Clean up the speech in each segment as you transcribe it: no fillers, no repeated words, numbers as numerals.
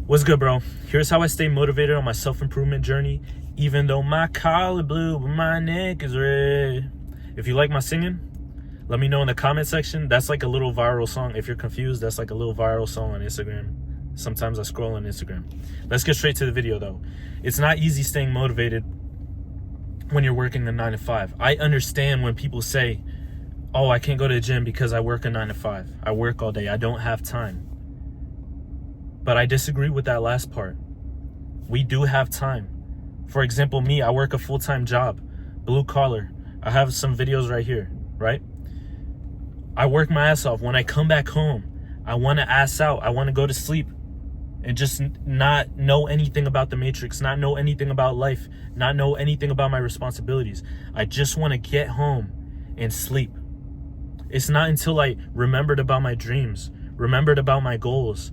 What's good, bro? Here's how I stay motivated on my self-improvement journey, even though my collar blue, but my neck is red. If you like my singing, let me know in the comment section. That's like a little viral song. If you're confused, that's like a little viral song on Instagram. Sometimes I scroll on Instagram. Let's get straight to the video, though. It's not easy staying motivated when you're working a 9 to 5. I understand when people say, oh, I can't go to the gym because I work a 9 to 5. I work all day. I don't have time. But I disagree with that last part. We do have time. For example, me, I work a full-time job, blue collar. I have some videos right here, right? I work my ass off. When I come back home, I want to ass out. I want to go to sleep and just not know anything about the Matrix, not know anything about life, not know anything about my responsibilities. I just want to get home and sleep. It's not until I remembered about my dreams, remembered about my goals,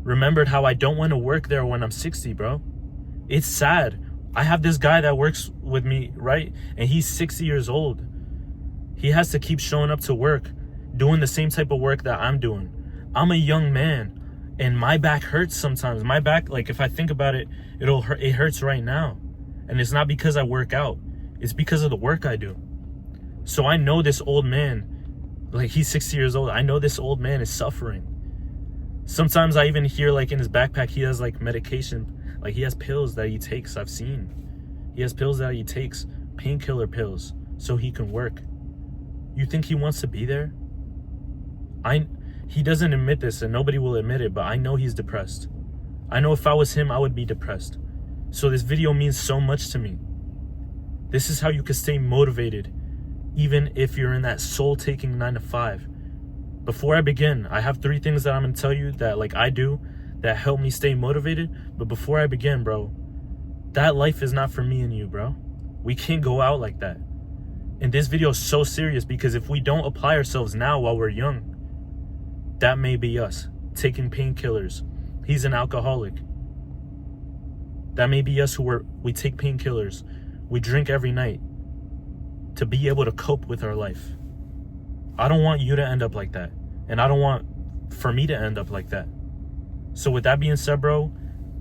remembered how I don't want to work there when I'm 60, bro. It's sad. I have this guy that works with me, right? And he's 60 years old. He has to keep showing up to work, doing the same type of work that I'm doing. I'm a young man, and my back hurts sometimes. My back, like, if I think about it, it hurts right now. And it's not because I work out. It's because of the work I do. So I know this old man, like, he's 60 years old. I know this old man is suffering. Sometimes I even hear, like, in his backpack, he has, like, medication. Like, he has pills that he takes. I've seen. He has pills that he takes, painkiller pills, so he can work. You think he wants to be there? He doesn't admit this, and nobody will admit it, but I know he's depressed. I know if I was him, I would be depressed. So this video means so much to me. This is how you can stay motivated, even if you're in that soul-taking 9 to 5. Before I begin, I have 3 things that I'm going to tell you that, like, I do that help me stay motivated. But before I begin, bro, that life is not for me and you, bro. We can't go out like that. And this video is so serious because if we don't apply ourselves now while we're young, that may be us taking painkillers. He's an alcoholic. That may be us we take painkillers. We drink every night to be able to cope with our life. I don't want you to end up like that. And I don't want for me to end up like that. So with that being said, bro,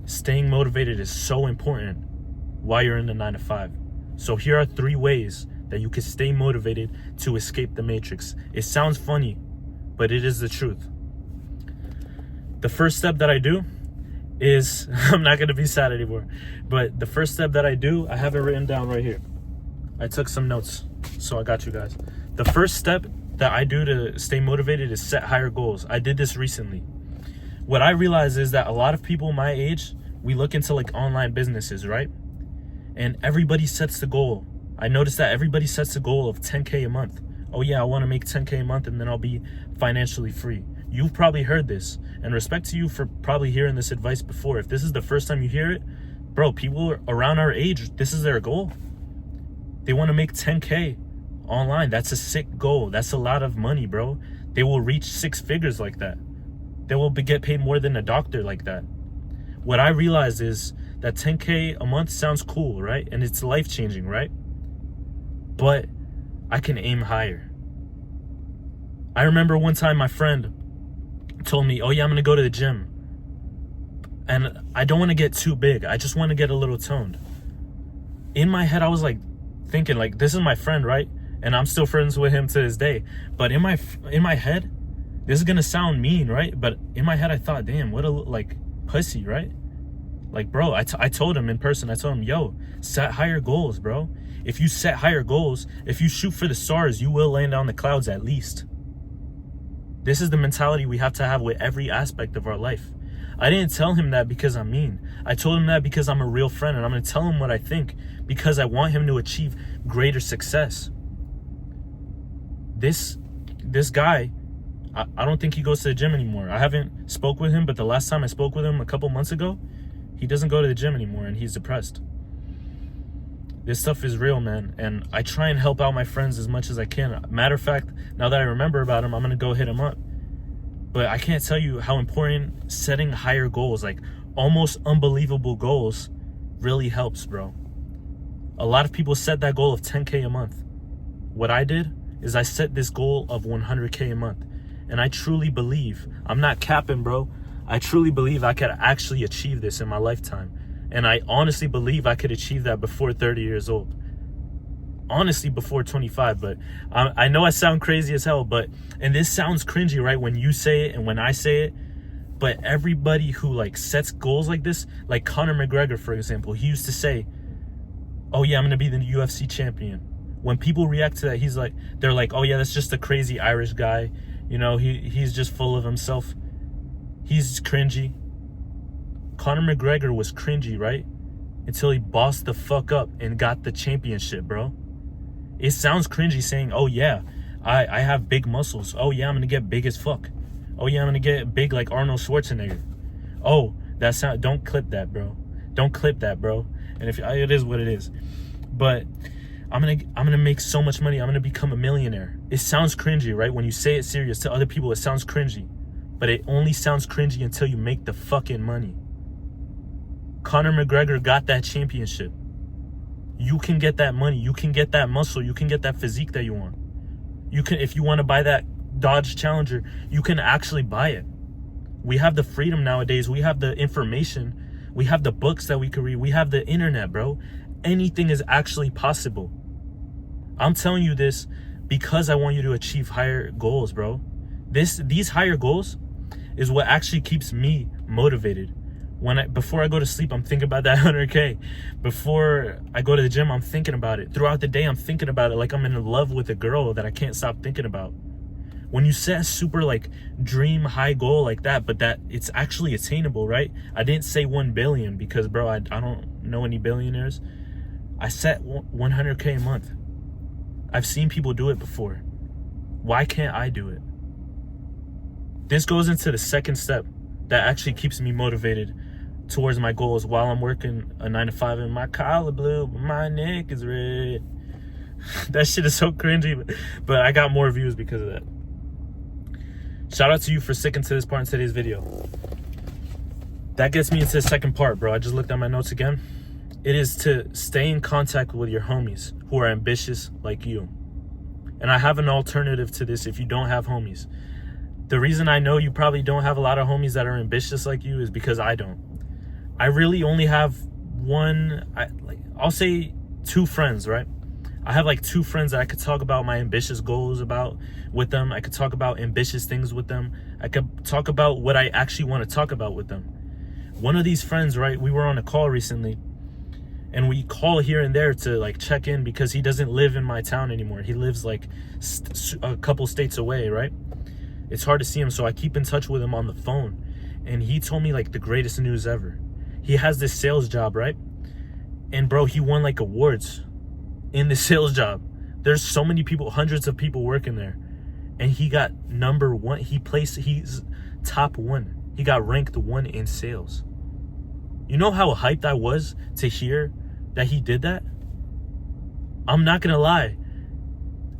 staying motivated is so important while you're in the 9 to 5. So here are 3 ways that you can stay motivated to escape the Matrix. It sounds funny, but it is the truth. The first step that I do is, I'm not going to be sad anymore, but the first step that I do, I have it written down right here. I took some notes, so I got you guys. The first step that I do to stay motivated is set higher goals. I did this recently. What I realized is that a lot of people my age, we look into, like, online businesses, right? And everybody sets the goal. I noticed that everybody sets the goal of 10K a month. Oh yeah, I want to make 10K a month and then I'll be financially free. You've probably heard this, and respect to you for probably hearing this advice before. If this is the first time you hear it, bro, people around our age, this is their goal. They want to make 10K online. That's a sick goal. That's a lot of money, bro. They will reach 6 figures like that. They will get paid more than a doctor like that. What I realized is that 10K a month sounds cool, right? And it's life-changing, right? But I can aim higher. I remember one time my friend told me, oh yeah, I'm gonna go to the gym. And I don't want to get too big. I just want to get a little toned. In my head, I was like thinking, like, this is my friend, right? And I'm still friends with him to this day. But in my head, this is gonna sound mean, right? But in my head, I thought, damn, what a, like, pussy, right? Like, bro, I told him in person, I told him, yo, set higher goals, bro. If you set higher goals, if you shoot for the stars, you will land on the clouds at least. This is the mentality we have to have with every aspect of our life. I didn't tell him that because I'm mean. I told him that because I'm a real friend, and I'm going to tell him what I think because I want him to achieve greater success. This guy, I don't think he goes to the gym anymore. I haven't spoke with him, but the last time I spoke with him a couple months ago, he doesn't go to the gym anymore, and he's depressed. This stuff is real, man, and I try and help out my friends as much as I can. Matter of fact, now that I remember about him, I'm going to go hit him up. But I can't tell you how important setting higher goals, like almost unbelievable goals, really helps, bro. A lot of people set that goal of 10K a month. What I did is I set this goal of 100K a month. And I truly believe, I'm not capping, bro. I truly believe I could actually achieve this in my lifetime. And I honestly believe I could achieve that before 30 years old. Honestly, before 25. But I know I sound crazy as hell, and this sounds cringy, right? When you say it and when I say it. But everybody who like sets goals like this, like Conor McGregor, for example, he used to say, oh yeah, I'm going to be the UFC champion. When people react to that, they're like, oh yeah, that's just a crazy Irish guy. You know, he's just full of himself. He's cringy. Conor McGregor was cringy, right? Until he bossed the fuck up and got the championship, bro. It sounds cringy saying, oh yeah, I have big muscles. Oh yeah, I'm going to get big as fuck. Oh yeah, I'm going to get big like Arnold Schwarzenegger. Oh, don't clip that, bro. Don't clip that, bro. And if it is what it is. But I'm gonna make so much money. I'm gonna become a millionaire. It sounds cringy, right? When you say it serious to other people, it sounds cringy. But it only sounds cringy until you make the fucking money. Conor McGregor got that championship. You can get that money. You can get that muscle. You can get that physique that you want. You can, if you want to buy that Dodge Challenger, you can actually buy it. We have the freedom nowadays. We have the information. We have the books that we could read. We have the internet, bro. Anything is actually possible. I'm telling you this because I want you to achieve higher goals, bro. These higher goals is what actually keeps me motivated. Before I go to sleep, I'm thinking about that 100K. Before I go to the gym, I'm thinking about it. Throughout the day, I'm thinking about it like I'm in love with a girl that I can't stop thinking about. When you set a super like dream high goal like that, but that it's actually attainable, right? I didn't say 1 billion because, bro, I don't know any billionaires. I set 100K a month. I've seen people do it before. Why can't I do it? This goes into the second step that actually keeps me motivated towards my goals while I'm working a 9-to-5 and my collar blue, but my neck is red. That shit is so cringy, but I got more views because of that. Shout out to you for sticking to this part in today's video. That gets me into the second part, bro. I just looked at my notes again. It is to stay in contact with your homies who are ambitious like you. And I have an alternative to this if you don't have homies. The reason I know you probably don't have a lot of homies that are ambitious like you is because I don't. I really only have I'll say 2 friends, right? I have like 2 friends that I could talk about my ambitious goals with them. I could talk about ambitious things with them. I could talk about what I actually want to talk about with them. One of these friends, right, we were on a call recently, and we call here and there to like check in because he doesn't live in my town anymore. He lives like a couple states away, right? It's hard to see him, so I keep in touch with him on the phone. And he told me like the greatest news ever. He has this sales job, right? And bro, he won like awards in the sales job. There's so many people, hundreds of people working there. And he got number 1. He's top 1. He got ranked 1 in sales. You know how hyped I was to hear that he did that? I'm not gonna lie.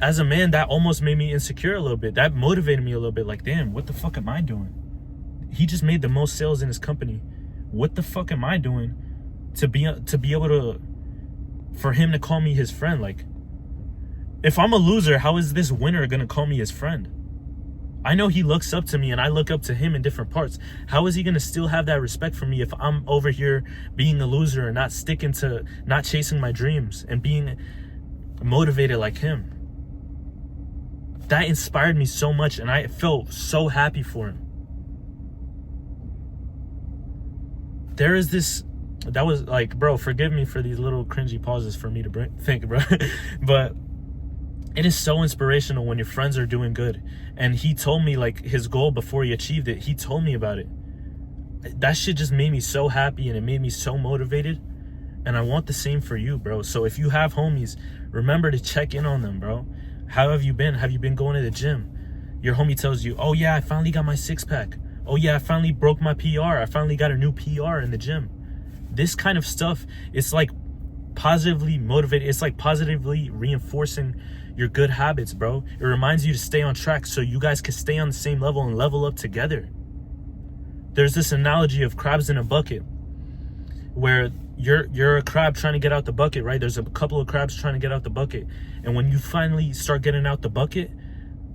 As a man, that almost made me insecure a little bit. That motivated me a little bit. Like, damn, what the fuck am I doing? He just made the most sales in his company. What the fuck am I doing to be able to, for him to call me his friend? Like, if I'm a loser, how is this winner gonna call me his friend? I know he looks up to me and I look up to him in different parts. How is he gonna still have that respect for me if I'm over here being a loser and not chasing my dreams and being motivated like him? That inspired me so much, and I felt so happy for him. There is this, that was like, bro, forgive me for these little cringy pauses for me to think, bro. But it is so inspirational when your friends are doing good. And he told me like his goal before he achieved it. He told me about it. That shit just made me so happy and it made me so motivated. And I want the same for you, bro. So if you have homies, remember to check in on them, bro. How have you been? Have you been going to the gym? Your homie tells you, oh yeah, I finally got my 6-pack. Oh yeah, I finally broke my PR. I finally got a new PR in the gym. This kind of stuff, it's like positively motivated. It's like positively reinforcing your good habits, bro. It reminds you to stay on track so you guys can stay on the same level and level up together. There's this analogy of crabs in a bucket where you're a crab trying to get out the bucket, right? There's a couple of crabs trying to get out the bucket. And when you finally start getting out the bucket,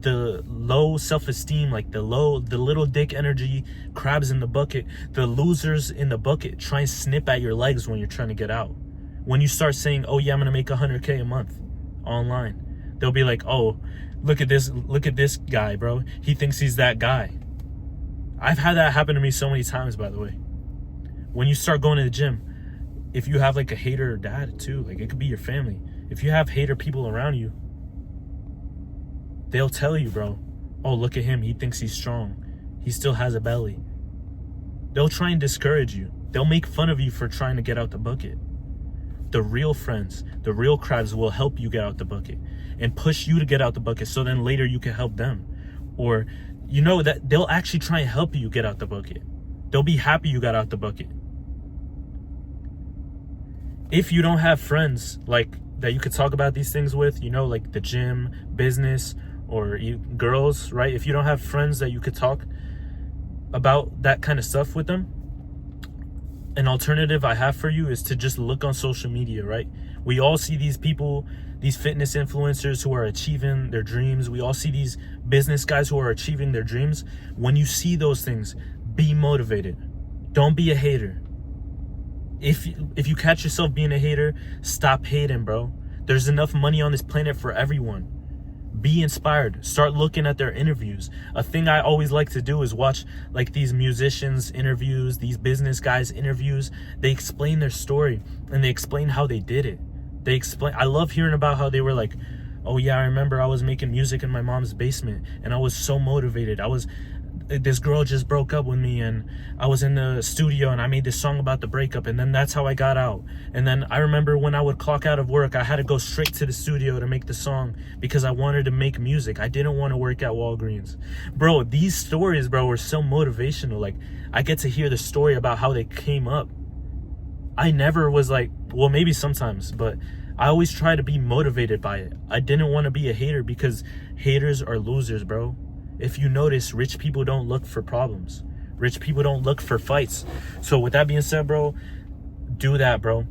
the low self-esteem, like the little dick energy crabs in the bucket, the losers in the bucket try and snip at your legs when you're trying to get out. When you start saying, oh yeah, I'm gonna make 100K a month online, they'll be like, oh, look at this guy, bro, he thinks he's that guy. I've had that happen to me so many times, by the way. When you start going to the gym, if you have like a hater dad too, like it could be your family, if you have hater people around you, they'll tell you, bro, oh, look at him, he thinks he's strong, he still has a belly. They'll try and discourage you. They'll make fun of you for trying to get out the bucket. The real friends, the real crabs will help you get out the bucket and push you to get out the bucket, so then later you can help them. Or you know that they'll actually try and help you get out the bucket. They'll be happy you got out the bucket. If you don't have friends like that you could talk about these things with, you know, like the gym, business, or girls, right? If you don't have friends that you could talk about that kind of stuff with them, an alternative I have for you is to just look on social media, right? We all see these people, these fitness influencers who are achieving their dreams. We all see these business guys who are achieving their dreams. When you see those things, be motivated. Don't be a hater. If you catch yourself being a hater, stop hating, bro. There's enough money on this planet for everyone. Be inspired. Start looking at their interviews. A thing I always like to do is watch like these musicians interviews, these business guys interviews. They explain their story and they explain how they did it. I love hearing about how they were like, oh yeah, I remember I was making music in my mom's basement and I was so motivated. This girl just broke up with me and I was in the studio and I made this song about the breakup, and then that's how I got out. And then I remember when I would clock out of work, I had to go straight to the studio to make the song because I wanted to make music. I didn't want to work at Walgreens. Bro, these stories, bro, were so motivational. Like, I get to hear the story about how they came up. I never was like, well, maybe sometimes, but I always try to be motivated by it. I didn't want to be a hater because haters are losers, bro. If you notice, rich people don't look for problems. Rich people don't look for fights. So with that being said, bro, do that, bro.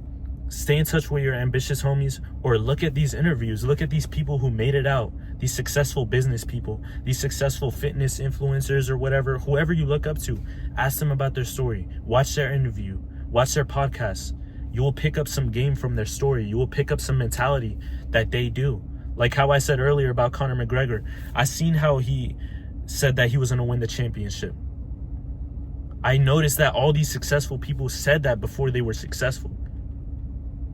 Stay in touch with your ambitious homies, or look at these interviews. Look at these people who made it out. These successful business people, these successful fitness influencers or whatever, whoever you look up to, ask them about their story. Watch their interview. Watch their podcasts. You will pick up some game from their story. You will pick up some mentality that they do. Like how I said earlier about Conor McGregor. I seen how he said that he was going to win the championship. I noticed that all these successful people said that before they were successful.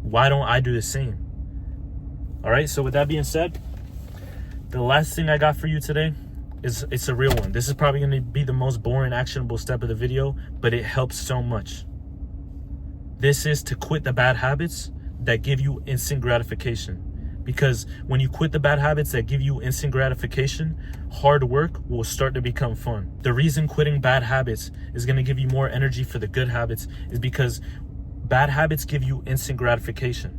Why don't I do the same? All right, so with that being said, the last thing I got for you today is, it's a real one. This is probably going to be the most boring, actionable step of the video, but it helps so much. This is to quit the bad habits that give you instant gratification. Because when you quit the bad habits that give you instant gratification, hard work will start to become fun. The reason quitting bad habits is going to give you more energy for the good habits is because bad habits give you instant gratification.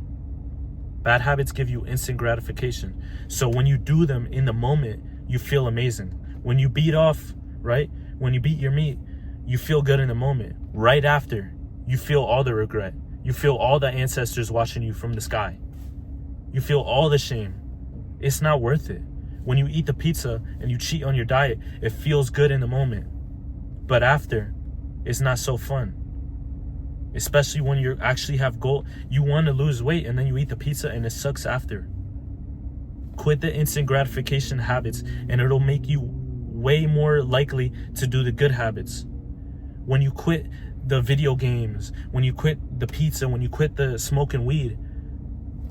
Bad habits give you instant gratification. So when you do them in the moment, you feel amazing. When you beat off, right? When you beat your meat, you feel good in the moment. Right after, you feel all the regret. You feel all the ancestors watching you from the sky. You feel all the shame. It's not worth it. When you eat the pizza and you cheat on your diet, it feels good in the moment. But after, it's not so fun. Especially when you actually have goal. You want to lose weight and then you eat the pizza and it sucks after. Quit the instant gratification habits and it'll make you way more likely to do the good habits. When you quit the video games, when you quit the pizza, when you quit the smoking weed,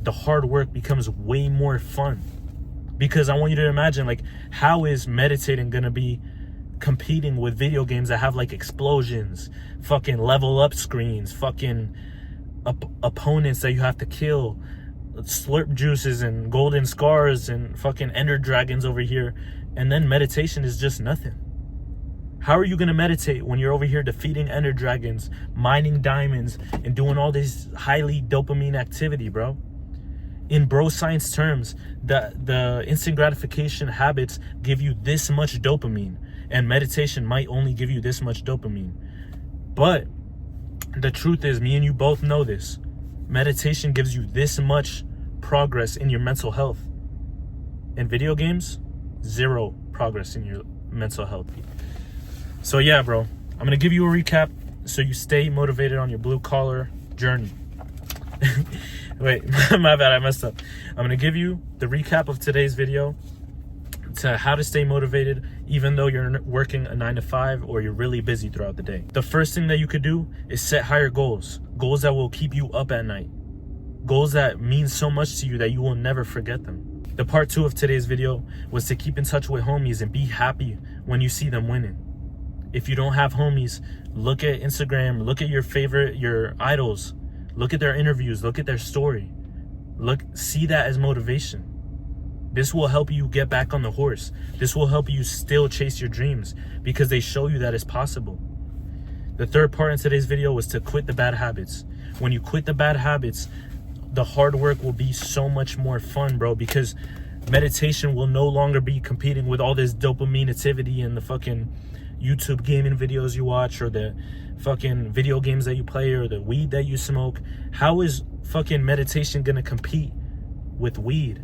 the hard work becomes way more fun. Because I want you to imagine, like, how is meditating gonna be competing with video games that have like explosions, fucking level up screens, fucking opponents that you have to kill, slurp juices and golden scars and fucking ender dragons over here, and then meditation is just nothing? How are you going to meditate when you're over here defeating ender dragons, mining diamonds, and doing all this highly dopamine activity, bro? In bro science terms, the instant gratification habits give you this much dopamine, and meditation might only give you this much dopamine. But the truth is, me and you both know this, meditation gives you this much progress in your mental health. In video games, zero progress in your mental health. So yeah, bro, I'm gonna give you a recap so you stay motivated on your blue collar journey. Wait, my bad, I messed up. I'm gonna give you the recap of today's video to how to stay motivated even though you're working a 9 to 5 or you're really busy throughout the day. The first thing that you could do is set higher goals that will keep you up at night, goals that mean so much to you that you will never forget them. The part 2 of today's video was to keep in touch with homies and be happy when you see them winning. If you don't have homies, look at Instagram, look at your idols, look at their interviews, look at their story. See that as motivation. This will help you get back on the horse. This will help you still chase your dreams because they show you that it's possible. The third part in today's video was to quit the bad habits. When you quit the bad habits, the hard work will be so much more fun, bro, because meditation will no longer be competing with all this dopamine and the fucking YouTube gaming videos you watch or the fucking video games that you play or the weed that you smoke. How is fucking meditation gonna compete with weed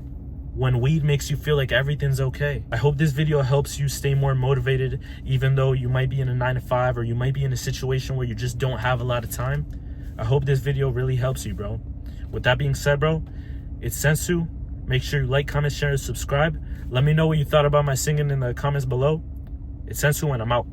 when weed makes you feel like everything's okay? I hope this video helps you stay more motivated even though you might be in a 9 to 5 or you might be in a situation where you just don't have a lot of time. I hope this video really helps you, bro. With that being said, bro, it's Sensu. Make sure you like, comment, share, and subscribe. Let me know what you thought about my singing in the comments below. It's Sensu and I'm out.